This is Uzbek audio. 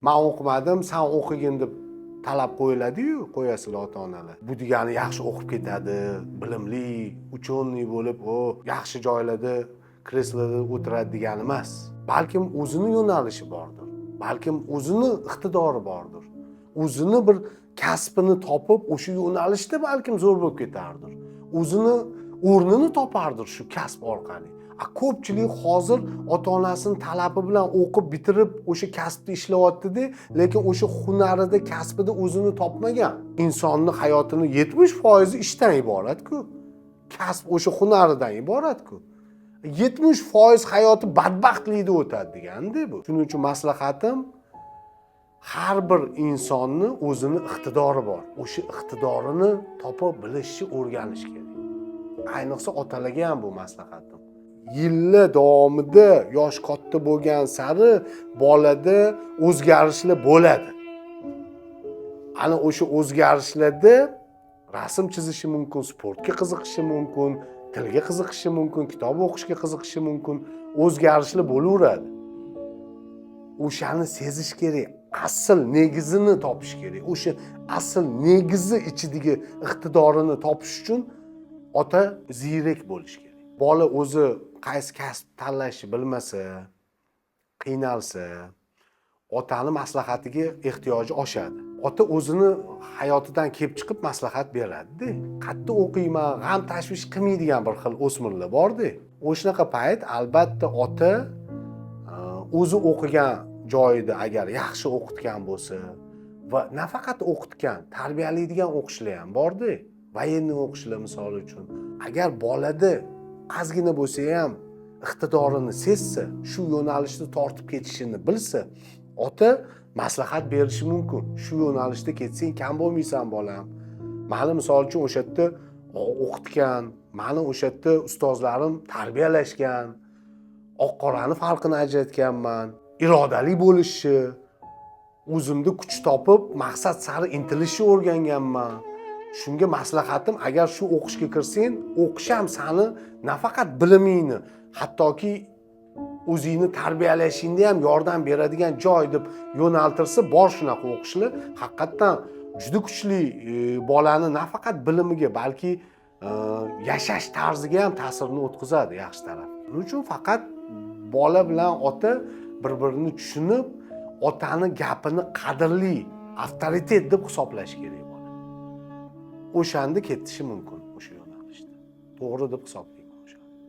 Men o'qimadim, sen o'qigin deb talab qo'yiladi-yu, qo'yasizlar ota-onalar. Bu degani yaxshi o'qib ketadi, bilimli, uchunli bo'lib, yaxshi joylarda, kresloda o'tiradi degani emas. Balkim o'zini yo'nalishi bordir. Balkim o'zini iqtidori bordir. O'zini bir kasbini topib, o'sha yo'nalishda balkim zo'r bo'lib ketardir. O'zini o'rnini topardir shu kasb orqali. Ko'pchilik hozir ota-onasining talabi bilan o'qib bitirib o'sha kasbda ishlayapti-da, lekin o'sha hunarida, kasbida o'zini topmagan. Insonning hayotini 70% ishdan iborat-ku. Kasb o'sha hunaridan iborat-ku. 70% hayoti badbaxtlikda o'tadi deganda bu. Shuning uchun maslahatim, har bir insonni o'zini iqtidori bor. O'sha iqtidorini topib bilishni o'rganish kerak. Ayniqsa otalarga ham bu maslahatim. Yillar davomida yosh katta bo'lgan sari bolada o'zgarishlar bo'ladi. Ana o'sha o'zgarishlarda rasm chizishi mumkin, sportga qiziqishi mumkin, tilga qiziqishi mumkin, kitob o'qishga qiziqishi mumkin, o'zgarishlar bo'laveradi. O'shani sezish kerak, asl negizini topish kerak. O'sha asl negizi ichidagi iqtidorini topish uchun ota ziyrak bo'lish kerak. Bola o'zi qaysi kasb tanlashni bilmasa, qiynalsa, otani maslahatiga ehtiyoji oshadi. Ota o'zini hayotidan kelib chiqib maslahat beradi-da. Qayerda o'qiyman, g'am tashvish qilmaydigan bir xil o'smirlar bor-da. O'shanaqa payt albatta ota o'zi o'qigan joyida agar yaxshi o'qitgan bo'lsa va nafaqat o'qitgan, tarbiyalaydigan o'qishlar ham bor-da. Voyenniy o'qishlar misol uchun. Agar bolada ozgina bo'lsa ham iqtidorini sezsa, shu yo'nalishda tortib ketishini bilsa, ota maslahat berishi mumkin. Shu yo'nalishda ketsang kam bo'lmaysan bolam. Meni misol uchun o'sha yerda o'qitgan, meni o'sha yerda ustozlarim tarbiyalashgan, oq qorani farqini ajratganman, irodali bo'lishni, o'zimda kuch topib maqsad sari intilishni o'rganganman. Shunga maslahatim, agar shu o'qishga kirsang, o'qish ham seni nafaqat bilimingni, hattoki o'zingni tarbiyalashingda ham yordam beradigan joy deb yo'naltirsa, bor shunaqa o'qishlar haqiqatan juda kuchli bolani nafaqat bilimiga, balki yashash tarziga ham ta'sirini o'tkazadi yaxshi taraf. Buning uchun faqat bola bilan ota bir-birini tushunib, otani gapini qadrli, avtoritet deb hisoblash kerak. O'shanda ketishi mumkin o'sha yo'nalishda. To'g'ri deb hisoblayman.